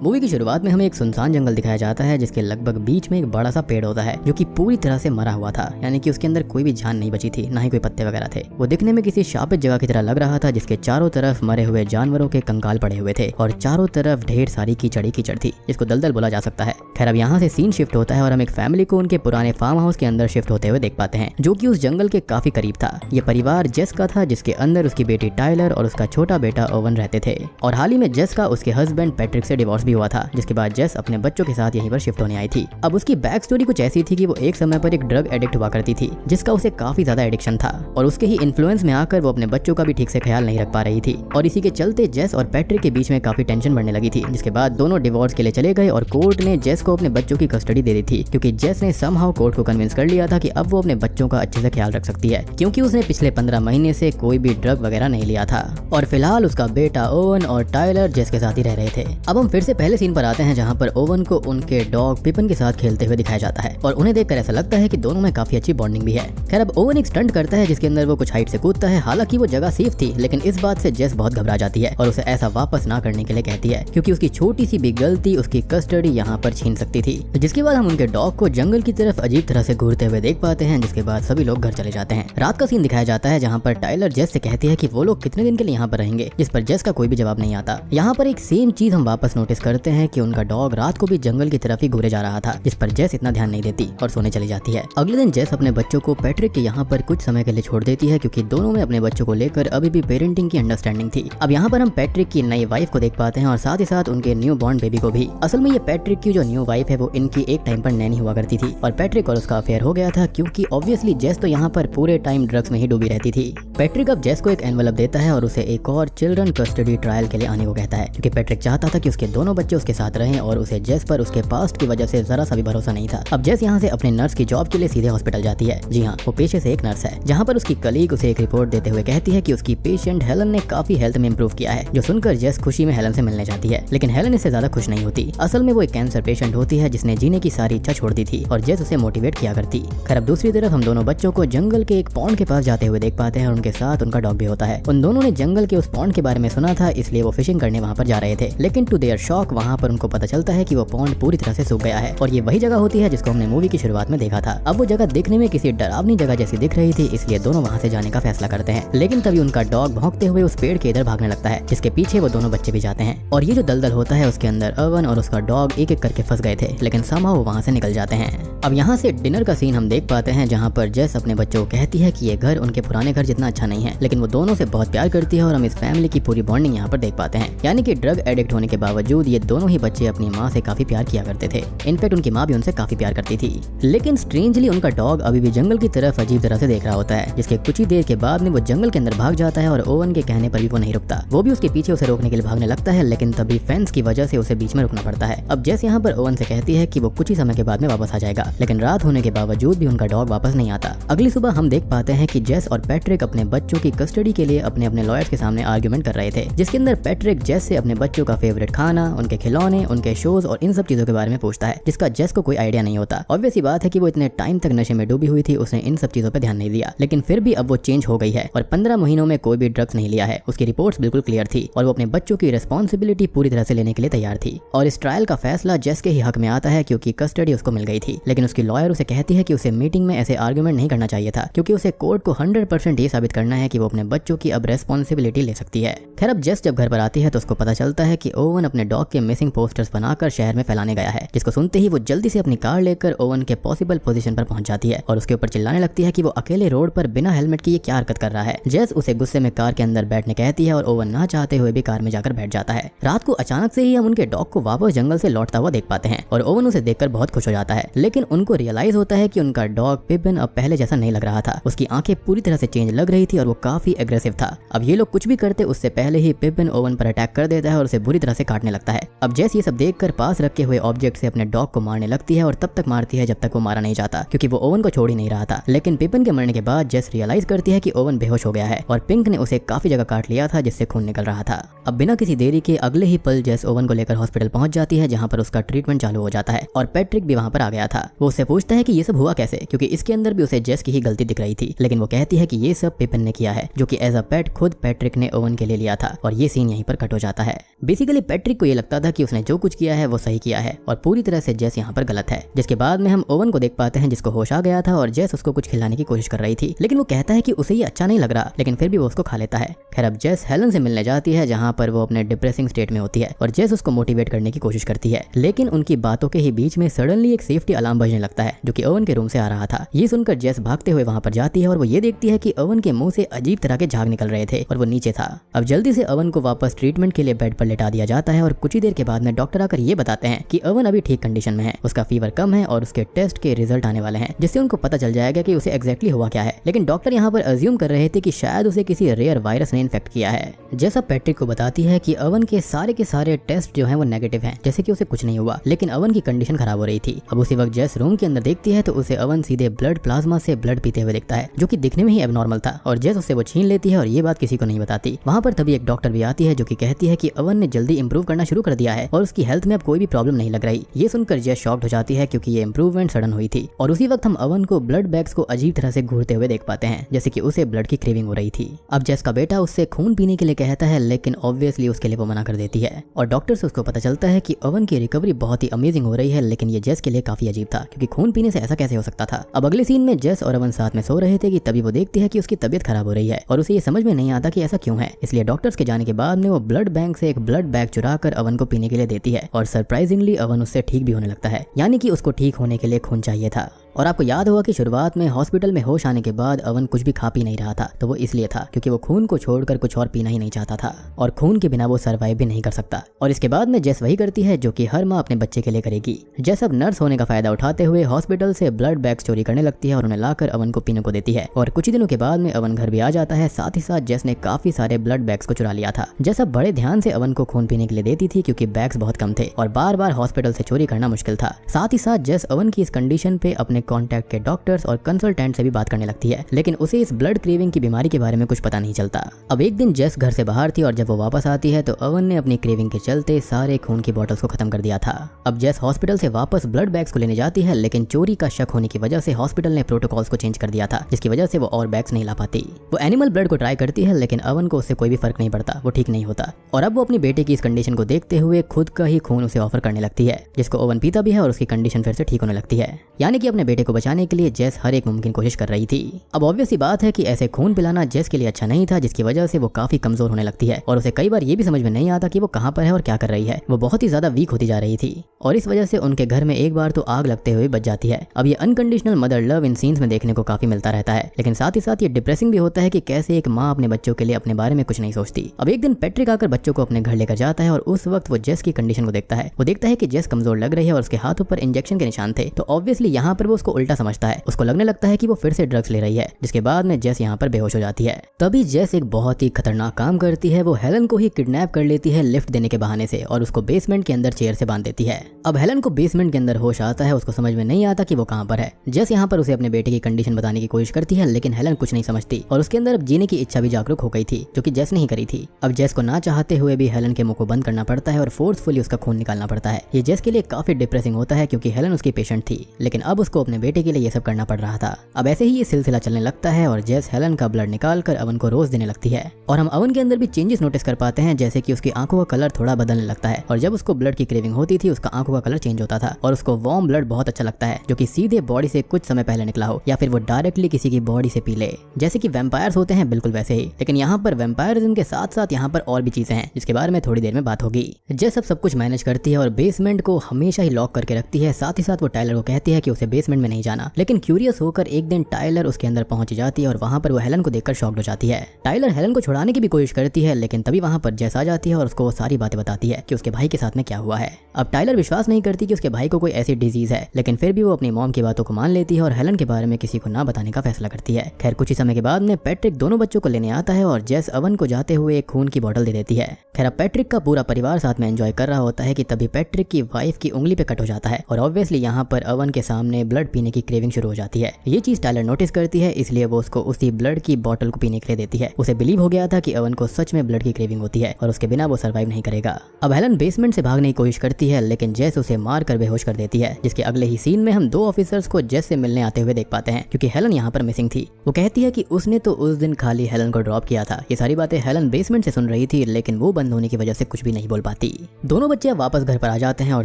Movie की शुरुआत में हमें एक सुनसान जंगल दिखाया जाता है जिसके लगभग बीच में एक बड़ा सा पेड़ होता है जो कि पूरी तरह से मरा हुआ था, यानी कि उसके अंदर कोई भी जान नहीं बची थी, ना ही कोई पत्ते वगैरह थे। वो दिखने में किसी शापित जगह की तरह लग रहा था जिसके चारों तरफ मरे हुए जानवरों के कंकाल पड़े हुए थे और चारों तरफ ढेर सारी कीचड़ थी जिसको दलदल बोला जा सकता है। खैर अब यहाँ से सीन शिफ्ट होता है और हम एक फैमिली को उनके पुराने फार्म हाउस के अंदर शिफ्ट होते हुए देख पाते हैं जो कि उस जंगल के काफी करीब था। ये परिवार जेस का था जिसके अंदर उसकी बेटी टाइलर और उसका छोटा बेटा ओवन रहते थे और हाल ही में जेस का उसके हस्बैंड पैट्रिक से डिवोर्स भी हुआ था, जिसके बाद जेस अपने बच्चों के साथ यहीं पर शिफ्ट होने आई थी। अब उसकी बैक स्टोरी कुछ ऐसी थी कि वो एक समय पर एक ड्रग एडिक्ट हुआ करती थी जिसका उसे काफी ज्यादा एडिक्शन था और उसके ही इन्फ्लुएंस में आकर वो अपने बच्चों का भी ठीक से ख्याल नहीं रख पा रही थी और इसी के चलते जेस और पैट्रिक के बीच में काफी टेंशन बढ़ने लगी थी, जिसके बाद दोनों डिवोर्स के लिए चले गए और कोर्ट ने जेस को अपने बच्चों की कस्टडी दे दी थी क्योंकि जेस ने समहाउ कोर्ट को कन्विंस कर लिया था कि अब वो अपने बच्चों का अच्छे से ख्याल रख सकती है क्योंकि उसने पिछले 15 महीने से कोई भी ड्रग वगैरह नहीं लिया था और फिलहाल उसका बेटा ओवन और टाइलर जेस के साथ ही रह रहे थे। अब हम फिर से पहले सीन पर आते हैं जहाँ पर ओवन को उनके डॉग पिपन के साथ खेलते हुए दिखाया जाता है और उन्हें देखकर ऐसा लगता है कि दोनों में काफी अच्छी बॉन्डिंग भी है। खैर अब ओवन एक स्टंट करता है जिसके अंदर वो कुछ हाइट से कूदता है, हालांकि वो जगह सेफ थी लेकिन इस बात से जेस बहुत घबरा जाती है और उसे ऐसा वापस ना करने के लिए कहती है क्योंकि उसकी छोटी सी भी गलती उसकी कस्टडी यहाँ पर छीन सकती थी। जिसके बाद हम उनके डॉग को जंगल की तरफ अजीब तरह से घूरते हुए देख पाते हैं, जिसके बाद सभी लोग घर चले जाते हैं। रात का सीन दिखाया जाता है जहाँ पर टाइलर जेस से कहती है कि वो लोग कितने दिन के लिए यहाँ पर रहेंगे, जिस पर जेस का कोई भी जवाब नहीं आता। यहाँ पर एक सेम चीज हम वापस नोटिस करते हैं कि उनका डॉग रात को भी जंगल की तरफ ही घूरे जा रहा था, जिस पर जेस इतना ध्यान नहीं देती और सोने चली जाती है। अगले दिन जेस अपने बच्चों को पैट्रिक के यहाँ पर कुछ समय के लिए छोड़ देती है क्योंकि दोनों में अपने बच्चों को लेकर अभी भी पेरेंटिंग की अंडरस्टैंडिंग थी। अब यहाँ पर हम पैट्रिक की नई वाइफ को देख पाते हैं और साथ ही साथ उनके न्यू बॉर्न बेबी को भी। असल में ये पैट्रिक की जो न्यू वाइफ है वो इनकी एक टाइम पर नैनी हुआ करती थी और पैट्रिक और उसका अफेयर हो गया था क्योंकि ऑब्वियसली जेस तो यहाँ पर पूरे टाइम ड्रग्स में ही डूबी रहती थी। पैट्रिक अब जेस को एक एनवलप देता है और उसे एक और चिल्ड्रन कस्टडी ट्रायल के लिए आने को कहता है क्योंकि पैट्रिक चाहता था कि उसके दोनों बच्चे उसके साथ रहें और उसे जेस पर उसके पास्ट की वजह से जरा सा भी भरोसा नहीं था। अब जेस यहाँ से अपने नर्स की जॉब के लिए सीधे हॉस्पिटल जाती है। जी हाँ, वो पेशे से एक नर्स है, जहाँ पर उसकी कलीग उसे एक रिपोर्ट देते हुए कहती है कि उसकी पेशेंट हेलन ने काफी हेल्थ में इंप्रूव किया है, जो सुनकर जेस खुशी में हेलन से मिलने जाती है। लेकिन हेलन इससे ज्यादा खुश नहीं होती। असल में वो एक कैंसर पेशेंट होती है जिसने जीने की सारी इच्छा छोड़ दी थी और जेस उसे मोटिवेट किया करती। खैर अब दूसरी तरफ हम दोनों बच्चों को जंगल के एक पॉन्ड के पास जाते हुए देख पाते हैं और उनके साथ उनका डॉग भी होता है। उन दोनों ने जंगल के उस पॉन्ड के बारे में सुना था, इसलिए वो फिशिंग करने वहाँ पर जा रहे थे, लेकिन टू देयर शॉक वहाँ पर उनको पता चलता है कि वो पॉन्ड पूरी तरह से सूख गया है और ये वही जगह होती है जिसको हमने मूवी की शुरुआत में देखा था। अब वो जगह देखने में किसी डरावनी जगह जैसी दिख रही थी, इसलिए दोनों वहाँ से जाने का फैसला करते हैं। लेकिन तभी उनका डॉग भौंकते हुए उस पेड़ के इधर भागने लगता है, जिसके पीछे वो दोनों बच्चे भी जाते हैं और ये जो दलदल होता है उसके अंदर ओवन और उसका डॉग एक एक करके फंस गए थे, लेकिन समहाउ वो वहाँ से निकल जाते हैं। अब यहाँ से डिनर का सीन हम देख पाते हैं जहाँ पर जेस अपने बच्चों को कहती है कि ये घर उनके पुराने घर जितना अच्छा नहीं है, लेकिन वो दोनों से बहुत प्यार करती है और हम इस फैमिली की पूरी बॉन्डिंग यहाँ पर देख पाते हैं। यानी कि ड्रग एडिक्ट होने के बावजूद ये दोनों ही बच्चे अपनी माँ से काफी प्यार किया करते थे। इनफैक्ट उनकी माँ भी उनसे काफी प्यार करती थी। लेकिन स्ट्रेंजली उनका डॉग अभी भी जंगल की तरफ अजीब तरह से देख रहा होता है, जिसके कुछ ही देर के बाद में वो जंगल के अंदर भाग जाता है और ओवन के कहने पर भी वो नहीं रुकता। वो भी उसके पीछे उसे रोकने के लिए भागने लगता है, लेकिन तभी फेंस की वजह से उसे बीच में रुकना पड़ता है। अब जेस यहाँ पर ओवन से कहती है कि वो कुछ ही समय के बाद में वापस आ जाएगा, लेकिन रात होने के बावजूद भी उनका डॉग वापस नहीं आता। अगली सुबह हम देख पाते हैं कि जेस और पैट्रिक अपने बच्चों की कस्टडी के लिए अपने अपने लॉयर्स के सामने आर्गुमेंट कर रहे थे, जिसके अंदर पैट्रिक जेस से अपने बच्चों का फेवरेट खाना, उनके खिलौने, उनके शोज और इन सब चीजों के बारे में पूछता है, जिसका जेस को कोई आइडिया नहीं होता। ऑब्वियस सी बात है कि वो इतने टाइम तक नशे में डूबी हुई थी, उसने इन सब चीजों पे ध्यान नहीं दिया। लेकिन फिर भी अब वो चेंज हो गई है और 15 महीनों में कोई भी ड्रग्स नहीं लिया है। उसकी रिपोर्ट्स बिल्कुल क्लियर थी और वो अपने बच्चों की रिस्पॉन्सिबिलिटी पूरी तरह से लेने के लिए तैयार थी। और इस ट्रायल का फैसला जेस के ही हक में आता है क्योंकि कस्टडी उसको मिल गई थी। लेकिन उसकी लॉयर उसे कहती है कि उसे मीटिंग में ऐसे आर्गुमेंट नहीं करना चाहिए था क्योंकि उसे कोर्ट को 100% ये साबित करना है कि वो अपने बच्चों की अब रेस्पॉन्सिबिलिटी ले सकती है। खैर अब जेस जब घर पर आती है तो उसको पता चलता है कि ओवन अपने डॉग के मिसिंग पोस्टर्स बनाकर शहर में फैलाने गया है, जिसको सुनते ही वो जल्दी से अपनी कार लेकर ओवन के पॉसिबल पोजीशन पर पहुंच जाती है और उसके ऊपर चिल्लाने लगती है कि वो अकेले रोड पर बिना हेलमेट के ये क्या हरकत कर रहा है। जेस उसे गुस्से में कार के अंदर बैठने कहती है और ओवन ना चाहते हुए भी कार में जाकर बैठ जाता है। रात को अचानक से ही हम उनके डॉग को वापस जंगल से लौटता हुआ देख पाते हैं और ओवन उसे देखकर बहुत खुश हो जाता है, लेकिन उनको रियलाइज होता है कि उनका डॉग पिपिन अब पहले जैसा नहीं लग रहा था। उसकी आंखें पूरी तरह से चेंज लग रही थी और वो काफी एग्रेसिव था। अब ये लोग कुछ भी करते उससे पहले ही पिपिन ओवन पर अटैक कर देता है और उसे बुरी तरह से काटने लगता है। अब जेस ये सब देखकर पास रखे हुए ऑब्जेक्ट से अपने डॉग को मारने लगती है और तब तक मारती है जब तक वो मारा नहीं जाता क्योंकि वो ओवन को छोड़ ही नहीं रहा था। लेकिन पिपिन के मरने के बाद जेस रियलाइज करती है कि ओवन बेहोश हो गया है और पिंक ने उसे काफी जगह काट लिया था जिससे खून निकल रहा था। अब बिना किसी देरी के अगले ही पल जेस ओवन को लेकर हॉस्पिटल पहुंच जाती है जहां पर उसका ट्रीटमेंट चालू हो जाता है और पैट्रिक भी वहां पर आ गया था। वो उससे पूछता है कि ये सब हुआ कैसे, क्योंकि इसके अंदर भी उसे जेस की ही गलती दिख रही थी। लेकिन वो कहती है कि ये सब पिपिन ने किया है, जो कि एज अ पेट खुद पैट्रिक ने ओवन के लिए लिया था और ये सीन यहीं पर कट हो जाता है। बेसिकली पैट्रिक को ये लगता लगता था कि उसने जो कुछ किया है वो सही किया है और पूरी तरह से जेस यहाँ पर गलत है। जिसके बाद में हम ओवन को देख पाते हैं जिसको होश आ गया था और जेस उसको कुछ खिलाने की कोशिश कर रही थी, लेकिन वो कहता है कि उसे ये अच्छा नहीं लग रहा, लेकिन फिर भी वो उसको खा लेता है। खैर अब जेस हेलन से मिलने जाती है जहाँ पर वो अपने डिप्रेसिंग स्टेट में होती है और जेस उसको मोटिवेट करने की कोशिश करती है, लेकिन उनकी बातों के ही बीच में सडनली एक सेफ्टी अलार्म बजने लगता है जो कि ओवन के रूम से आ रहा था। ये सुनकर जेस भागते हुए वहाँ पर जाती है और वो ये देखती है कि ओवन के मुंह से अजीब तरह के झाग निकल रहे थे और वो नीचे था। अब जल्दी से ओवन को वापस ट्रीटमेंट के लिए बेड पर लेटा दिया जाता है और कुछ ही देर के बाद में डॉक्टर आकर ये बताते हैं कि ओवन अभी ठीक कंडीशन में है, उसका फीवर कम है और उसके टेस्ट के रिजल्ट आने वाले हैं, जिससे उनको पता चल जाएगा कि उसे एग्जैक्टली हुआ क्या है। लेकिन डॉक्टर यहाँ पर अज्यूम कर रहे थे कि शायद उसे किसी रेयर वायरस ने इन्फेक्ट किया है। जैसा पैट्रिक को बताती है कि ओवन के सारे टेस्ट जो हैं वो नेगेटिव हैं, जैसे कि उसे कुछ नहीं हुआ, लेकिन ओवन की कंडीशन खराब हो रही थी। अब उसी वक्त जेस रूम के अंदर देखती है तो उसे ओवन सीधे ब्लड प्लाज्मा से ब्लड पीते हुए दिखता है, जो कि दिखने में ही एबनॉर्मल था और जेस उससे वो छीन लेती है और ये बात किसी को नहीं बताती। वहाँ पर तभी एक डॉक्टर भी आती है जो कि कहती है कि ओवन ने जल्दी इंप्रूव करना शुरू कर दिया है और उसकी हेल्थ में अब कोई भी प्रॉब्लम नहीं लग रही। ये सुनकर जेस शॉक्ड हो जाती है क्योंकि ये इंप्रूवमेंट सडन हुई थी और उसी वक्त हम ओवन को ब्लड बैग्स को अजीब तरह से घूरते हुए देख पाते हैं, जैसे कि उसे ब्लड की क्रेविंग हो रही थी। अब जेस का बेटा उससे खून पीने के लिए कहता है, लेकिन ऑब्वियसली उसके लिए वो मना कर देती है और डॉक्टर से उसको पता चलता है कि ओवन की रिकवरी बहुत ही अमेजिंग हो रही है, लेकिन ये जेस के लिए काफी अजीब था क्योंकि खून पीने से ऐसा कैसे हो सकता था। अब अगले सीन में जेस और ओवन साथ में सो रहे थे कि तभी वो देखती है कि उसकी तबीयत खराब हो रही है और उसे ये समझ में नहीं आता कि ऐसा क्यों है। इसलिए डॉक्टर्स के जाने के बाद में वो ब्लड बैंक से एक ब्लड बैग चुरा कर ओवन को पीने के लिए देती है और सरप्राइजिंगली ओवन उससे ठीक भी होने लगता है, यानी कि उसको ठीक होने के लिए खून चाहिए था। और आपको याद होगा कि शुरुआत में हॉस्पिटल में होश आने के बाद ओवन कुछ भी खा पी नहीं रहा था, तो वो इसलिए था क्योंकि वो खून को छोड़कर कुछ और पीना ही नहीं चाहता था और खून के बिना वो सरवाइव भी नहीं कर सकता। और इसके बाद में जेस वही करती है जो कि हर माँ अपने बच्चे के लिए करेगी। जेस अब नर्स होने का फायदा उठाते हुए हॉस्पिटल से ब्लड बैग्स चोरी करने लगती है और उन्हें लाकर ओवन को पीने को देती है और कुछ ही दिनों के बाद में ओवन घर भी आ जाता है। साथ ही साथ जेस ने काफी सारे ब्लड बैग्स को चुरा लिया था। जेस अब बड़े ध्यान से ओवन को खून पीने के लिए देती थी क्योंकि बैग्स बहुत कम थे और बार बार हॉस्पिटल से चोरी करना मुश्किल था। साथ ही साथ जेस ओवन की इस कंडीशन पे अपने कॉन्टैक्ट के डॉक्टर्स और कंसल्टेंट से भी बात करने लगती है, लेकिन उसे इस ब्लड क्रेविंग की बीमारी के बारे में कुछ पता नहीं चलता। अब एक दिन जेस घर से बाहर थी और जब वो वापस आती है तो ओवन ने अपनी क्रेविंग के चलते सारे खून की बोतल्स को खत्म कर दिया था। अब जेस हॉस्पिटल से वापस ब्लड बैग्स को लेने जाती है, लेकिन चोरी का शक होने की वजह से हॉस्पिटल ने प्रोटोकॉल्स को चेंज कर दिया था, जिसकी वजह से वो और बैग्स नहीं ला पाती। वो एनिमल ब्लड को ट्राई करती है, लेकिन ओवन को उससे कोई भी फर्क नहीं पड़ता, वो ठीक नहीं होता और अब वो अपनी बेटे की इस कंडीशन को देखते हुए खुद का ही खून उसे ऑफर करने लगती है, जिसको ओवन पीता भी है और उसकी कंडीशन फिर से ठीक होने लगती है। यानी कि अपने बेटे को बचाने के लिए जेस हर एक मुमकिन कोशिश कर रही थी। अब ऑब्वियस ही बात है कि ऐसे खून पिलाना जेस के लिए अच्छा नहीं था, जिसकी वजह से वो काफी कमजोर होने लगती है और उसे कई बार ये भी समझ में नहीं आता कि वो कहाँ पर है और क्या कर रही है। वो बहुत ही ज्यादा वीक होती जा रही थी और इस वजह से उनके घर में एक बार तो आग लगते हुए बच जाती है। अब ये unconditional mother love in scenes में देखने को काफी मिलता रहता है, लेकिन साथ ही साथ ये डिप्रेसिंग भी होता है कि कैसे एक माँ अपने बच्चों के लिए अपने बारे में कुछ नहीं सोचती। अब एक दिन पैट्रिक आकर बच्चों को अपने घर लेकर जाता है और उस वक्त वो जेस की कंडीशन को देखता है। वो देखता है कि जेस कमजोर लग रही है और उसके हाथों पर इंजेक्शन के निशान थे, तो ऑब्वियसली यहाँ पर वो उसको उल्टा समझता है। उसको लगने लगता है कि वो फिर से ड्रग्स ले रही है, जिसके बाद में जेस यहाँ पर बेहोश हो जाती है। तभी जेस एक बहुत ही खतरनाक काम करती है, वो हेलन को ही किडनैप कर लेती है लिफ्ट देने के बहाने से और उसको बेसमेंट के अंदर चेयर से बांध देती है। अब हेलन को बेसमेंट के अंदर होश आता है, उसको समझ में नहीं आता कि वो कहाँ पर है। जेस यहाँ पर उसे अपने बेटे की कंडीशन बताने की कोशिश करती है, लेकिन हेलन कुछ नहीं समझती और उसके अंदर अब जीने की इच्छा भी जागरूक हो गई थी, जो कि जेस नहीं करी थी। अब जेस को ना चाहते हुए भी हेलन के मुंह को बंद करना पड़ता है और फोर्सफुली उसका खून निकालना पड़ता है। ये जेस के लिए काफी डिप्रेसिंग होता है क्योंकि हेलन उसकी पेशेंट थी, लेकिन अब उसको अपने बेटे के लिए ये सब करना पड़ रहा था। अब ऐसे ही ये सिलसिला चलने लगता है और जेस हेलन का ब्लड निकाल कर ओवन को रोज देने लगती है और हम ओवन के अंदर भी चेंजेस नोटिस कर पाते हैं, जैसे कि उसकी आंखों का कलर थोड़ा बदलने लगता है और जब उसको ब्लड की क्रेविंग होती थी उसका आंखों का कलर चेंज होता था और उसको वार्म ब्लड बहुत अच्छा लगता है, जो कि सीधे बॉडी से कुछ समय पहले निकला हो या फिर वो डायरेक्टली किसी की बॉडी से पी ले, जैसे कि वैम्पायर्स होते हैं बिल्कुल वैसे ही। लेकिन यहाँ पर वैम्पायरिज्म के साथ साथ यहाँ पर और भी चीजें हैं जिसके बारे में थोड़ी देर में बात होगी। जेस सब कुछ मैनेज करती है और बेसमेंट को हमेशा ही लॉक करके रखती है। साथ ही साथ वो टाइलर को कहती है कि उसे बेसमेंट में नहीं जाना, लेकिन क्यूरियस होकर एक दिन टाइलर उसके अंदर पहुंच जाती है और वहां पर वो हेलन को देखकर शॉक्ड हो जाती है। टाइलर हेलन को छुड़ाने की भी कोशिश करती है, लेकिन तभी वहां पर जेस आ जाती है और उसको वो सारी बातें बताती है कि उसके भाई के साथ में क्या हुआ है। अब टाइलर विश्वास नहीं करती कि उसके भाई को कोई ऐसी डिजीज है, लेकिन फिर भी वो अपनी मॉम की बातों को मान लेती है और हेलन के बारे में किसी को ना बताने का फैसला करती है। खैर कुछ ही समय के बाद में पैट्रिक दोनों बच्चों को लेने आता है और जेस ओवन को जाते हुए एक खून की बोतल दे देती है। खैर अब पैट्रिक का पूरा परिवार साथ में एंजॉय कर रहा होता है कि तभी पैट्रिक की वाइफ की उंगली पे कट हो जाता है और ऑब्वियसली यहाँ पर ओवन के सामने ब्लड पीने की क्रेविंग शुरू हो जाती है। ये चीज टाइलर नोटिस करती है, इसलिए वो उसको उसी ब्लड की बोतल को पीने के लिए देती है। उसे बिलीव हो गया था कि ओवन को सच में ब्लड की क्रेविंग होती है और उसके बिना वो सर्वाइव नहीं करेगा। अब हेलन बेसमेंट से भागने की कोशिश करती है, लेकिन जेस उसे मार कर बेहोश कर देती है, जिसके अगले ही सीन में हम 2 ऑफिसर्स को जेस से मिलने आते हुए देख पाते हैं, क्योंकि हेलन यहाँ पर मिसिंग थी। वो कहती है कि उसने तो उस दिन खाली हेलन को ड्रॉप किया था। ये सारी बातें हेलन बेसमेंट से सुन रही थी, लेकिन वो बंद होने की वजह से कुछ भी नहीं बोल पाती। दोनों बच्चे वापस घर पर आ जाते हैं और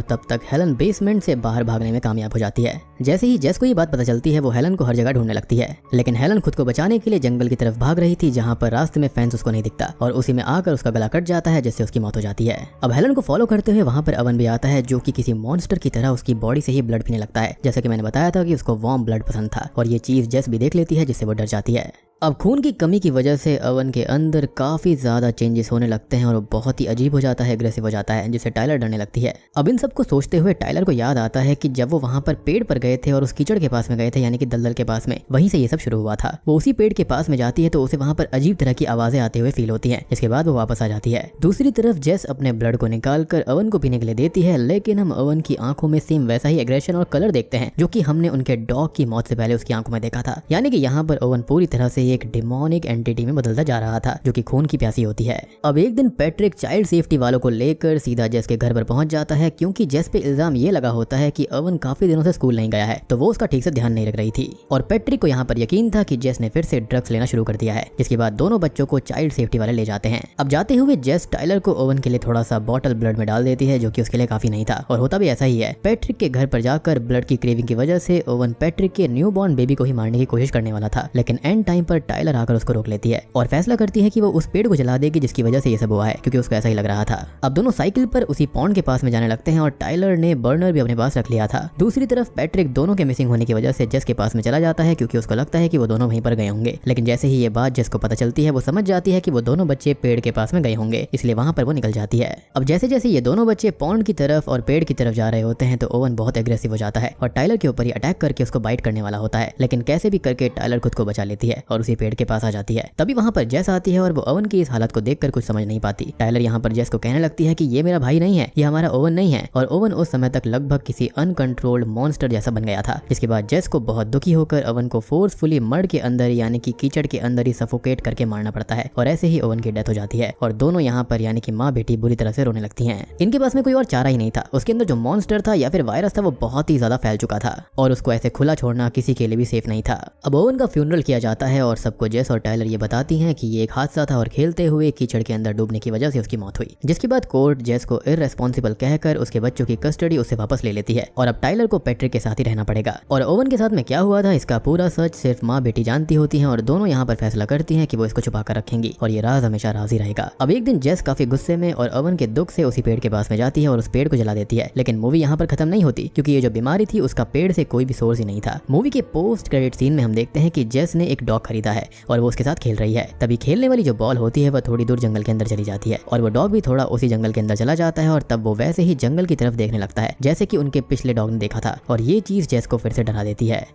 तब तक हेलन बेसमेंट से बाहर भागने में कामयाब हो जाती है। जैसे ही जेस को ये बात पता चलती है, वो हेलन को हर जगह ढूंढने लगती है, लेकिन हेलन खुद को बचाने के लिए जंगल की तरफ भाग रही थी, जहाँ पर रास्ते में फेंस उसको नहीं दिखता और उसी में आकर उसका गला कट जाता है, जिससे उसकी मौत हो जाती है। अब हेलन को फॉलो करते हुए वहाँ पर ओवन भी आता है, जो कि किसी मॉन्स्टर की तरह उसकी बॉडी से ही ब्लड पीने लगता है। जैसे कि मैंने बताया था कि उसको वार्म ब्लड पसंद था और ये चीज जेस भी देख लेती है, जिससे वो डर जाती है। अब खून की कमी की वजह से ओवन के अंदर काफी ज्यादा चेंजेस होने लगते हैं और वो बहुत ही अजीब हो जाता है, एग्रेसिव हो जाता है, जिससे टाइलर डरने लगती है। अब इन सब को सोचते हुए टाइलर को याद आता है कि जब वो वहाँ पर पेड़ पर गए थे और उस कीचड़ के पास में गए थे, यानी कि दलदल के पास में, वहीं से ये सब शुरू हुआ था। वो उसी पेड़ के पास में जाती है तो उसे वहाँ पर अजीब तरह की आवाजें आते हुए फील होती है, जिसके बाद वो वापस आ जाती है। दूसरी तरफ जेस अपने ब्लड को निकाल कर ओवन को पीने के लिए देती है, लेकिन हम ओवन की आंखों में सेम वैसा ही एग्रेशन और कलर देखते हैं जो कि हमने उनके डॉग की मौत से पहले उसकी आंखों में देखा था। यानी कि यहाँ पर ओवन पूरी तरह से एक डिमोनिक एंटिटी में बदलता जा रहा था, जो कि खून की प्यासी होती है। अब एक दिन पैट्रिक चाइल्ड सेफ्टी वालों को लेकर सीधा जेस के घर पर पहुंच जाता है, क्योंकि जेस पे इल्जाम ये लगा होता है कि ओवन काफी दिनों से स्कूल नहीं गया है, तो वो उसका ठीक से ध्यान नहीं रख रही थी। और पैट्रिक को यहाँ पर यकीन था कि जेस ने फिर से ड्रग्स लेना शुरू कर दिया है, जिसके बाद दोनों बच्चों को चाइल्ड सेफ्टी वाले ले जाते हैं। अब जाते हुए जेस टाइलर को ओवन के लिए थोड़ा सा बॉटल ब्लड में डाल देती है, जो कि उसके लिए काफी नहीं था, और होता भी ऐसा ही है। पैट्रिक के घर पर जाकर ब्लड की क्रेविंग की वजह से ओवन पैट्रिक के न्यू बॉर्न बेबी को ही मारने की कोशिश करने वाला था, लेकिन एंड टाइम पर टाइलर आकर उसको रोक लेती है और फैसला करती है कि वो उस पेड़ को जला देगी, जिसकी वजह से ये सब हुआ है, क्योंकि उसको ऐसा ही लग रहा था। अब दोनों साइकिल पर उसी पॉन्ड के पास में जाने लगते हैं और टाइलर ने बर्नर भी अपने पास रख लिया था। दूसरी तरफ पैट्रिक दोनों के मिसिंग होने की वजह से जेस के पास में चला जाता है, क्योंकि उसको लगता है कि वो दोनों वहीं पर गए होंगे। लेकिन जैसे ही ये बात जेस को पता चलती है, वो समझ जाती है कि वो दोनों बच्चे पेड़ के पास में गए होंगे, इसलिए वहां पर वो निकल जाती है। अब जैसे जैसे ये दोनों बच्चे पॉन्ड की तरफ और पेड़ की तरफ जा रहे होते हैं, तो ओवन बहुत एग्रेसिव हो जाता है और टाइलर के ऊपर ही अटैक करके उसको बाइट करने वाला होता है, लेकिन कैसे भी करके टाइलर खुद को बचा लेती है और उसी पेड़ के पास आ जाती है। तभी वहां पर जेस आती है और वो ओवन की इस हालत को देखकर कुछ समझ नहीं पाती। टाइलर यहाँ पर जेस को कहने लगती है कि ये मेरा भाई नहीं है, ये हमारा ओवन नहीं है, और ओवन उस समय तक लगभग किसी अनकंट्रोल्ड मॉन्स्टर जैसा बन गया था। जिसके बाद जेस को बहुत दुखी होकर ओवन को फोर्सफुली मड के अंदर यानी कि कीचड़ के अंदर ही सफोकेट करके मारना पड़ता है और ऐसे ही ओवन की डेथ हो जाती है और दोनों यहाँ पर यानी कि माँ बेटी बुरी तरह से रोने लगती हैं। इनके पास में कोई और चारा ही नहीं था। उसके अंदर जो मॉन्स्टर था या फिर वायरस था वो बहुत ही ज्यादा फैल चुका था और उसको ऐसे खुला छोड़ना किसी के लिए भी सेफ नहीं था। अब ओवन का फ्यूनरल किया जाता है और सबको जेस और टाइलर ये बताती हैं कि ये एक हादसा था और खेलते हुए कीचड़ के अंदर डूबने की वजह से उसकी मौत हुई। जिसके बाद कोर्ट जेस को इररेस्पॉन्सिबल कहकर उसके बच्चों की कस्टडी उससे वापस ले लेती है और अब टाइलर को पैट्रिक के साथ ही रहना पड़ेगा। और ओवन के साथ में क्या हुआ था इसका पूरा सच सिर्फ माँ बेटी जानती होती हैं और दोनों यहाँ पर फैसला करती हैं कि वो इसको छुपा कर रखेंगी और ये राज हमेशा राज ही रहेगा। अब एक दिन जेस काफी गुस्से में और ओवन के दुख से उसी पेड़ के पास में जाती है और उस पेड़ को जला देती है, लेकिन मूवी यहाँ पर खत्म नहीं होती, क्योंकि ये जो बीमारी थी उसका पेड़ से कोई भी सोर्स ही नहीं था। मूवी के पोस्ट क्रेडिट सीन में हम देखते हैं कि जेस ने एक डॉग खरीदा है और वो उसके साथ खेल रही है। तभी खेलने वाली जो बॉल होती है वह थोड़ी दूर जंगल के अंदर चली जाती है और वो डॉग भी थोड़ा उसी जंगल के अंदर चला जाता है और तब वो वैसे ही जंगल की तरफ देखने लगता है जैसे कि उनके पिछले डॉग ने देखा था और ये चीज जेस को फिर से डरा देती है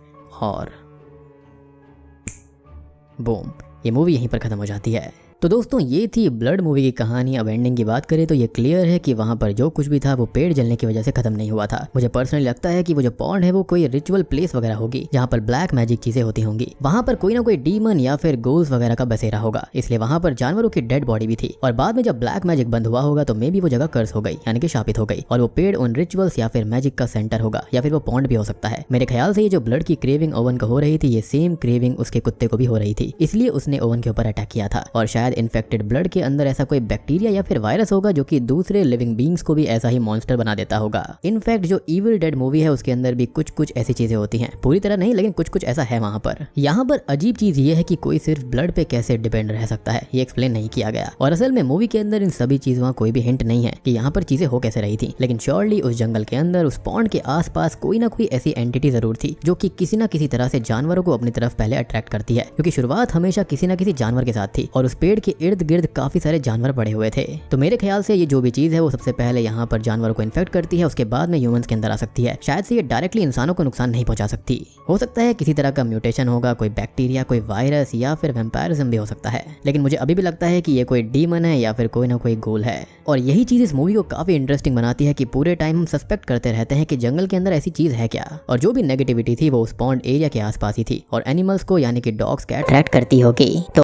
और बूम, ये मूवी यहीं पर खत्म हो जाती है। तो दोस्तों ये थी ब्लड मूवी की कहानी। अब एंडिंग की बात करें तो ये क्लियर है कि वहाँ पर जो कुछ भी था वो पेड़ जलने की वजह से खत्म नहीं हुआ था। मुझे पर्सनली लगता है कि वो जो पॉन्ड है वो कोई रिचुअल प्लेस वगैरह होगी जहाँ पर ब्लैक मैजिक चीजें होती होंगी। वहाँ पर कोई ना कोई डीमन या फिर गोल्स वगैरह का बसेरा होगा, इसलिए वहाँ पर जानवरों की डेड बॉडी भी थी और बाद में जब ब्लैक मैजिक बंद हुआ होगा तो मे भी वो जगह कर्स हो गई यानी कि शापित हो गई और वो पेड़ उन रिचुअल्स या फिर मैजिक का सेंटर होगा या फिर वो पॉन्ड भी हो सकता है। मेरे ख्याल से ये जो ब्लड की क्रेविंग ओवन को हो रही थी ये सेम क्रेविंग उसके कुत्ते को भी हो रही थी, इसलिए उसने ओवन के ऊपर अटैक किया था और शायद इन्फेक्टेड ब्लड के अंदर ऐसा कोई बैक्टीरिया या फिर वायरस होगा जो कि दूसरे लिविंग बींग्स को भी ऐसा ही मॉन्स्टर बना देता होगा। इनफैक्ट जो इविल डेड मूवी है उसके अंदर भी कुछ कुछ ऐसी चीजें होती हैं, पूरी तरह नहीं लेकिन कुछ कुछ ऐसा है वहाँ पर। यहाँ पर अजीब चीज ये है कि कोई सिर्फ ब्लड पे कैसे डिपेंड रह सकता है ये एक्सप्लेन नहीं किया गया और असल में मूवी के अंदर इन सभी चीजों का कोई भी हिंट नहीं है कि यहाँ पर चीजें हो कैसे रही थी, लेकिन श्योरली उस जंगल के अंदर उस पॉन्ड के आसपास कोई ना कोई ऐसी एंटिटी जरूर थी जो कि किसी ना किसी तरह से जानवरों को अपनी तरफ पहले अट्रैक्ट करती है, क्योंकि शुरुआत हमेशा किसी ना किसी जानवर के साथ थी और उस पेड़ के इर्द गिर्द काफी सारे जानवर पड़े हुए थे। तो मेरे ख्याल से ये जो भी चीज है वो सबसे पहले यहाँ पर जानवरों को इन्फेक्ट करती है, उसके बाद में ह्यूमंस के अंदर आ सकती है। शायद से ये डायरेक्टली इंसानों को नुकसान नहीं पहुंचा सकती। हो सकता है किसी तरह का म्यूटेशन होगा, कोई बैक्टीरिया, कोई वायरस या फिर वैम्पायरिज्म भी हो सकता है। लेकिन मुझे अभी भी लगता है कि ये कोई डीमन है या फिर कोई ना कोई गोल है। और यही चीज इस मूवी को काफी इंटरेस्टिंग बनाती है कि पूरे टाइम हम सस्पेक्ट करते रहते हैं कि जंगल के अंदर ऐसी चीज है क्या। और जो भी नेगेटिविटी थी वो उस पॉन्ड एरिया के आसपास ही थी और एनिमल्स को यानी कि डॉग्स कैट अट्रैक्ट करती होगी। तो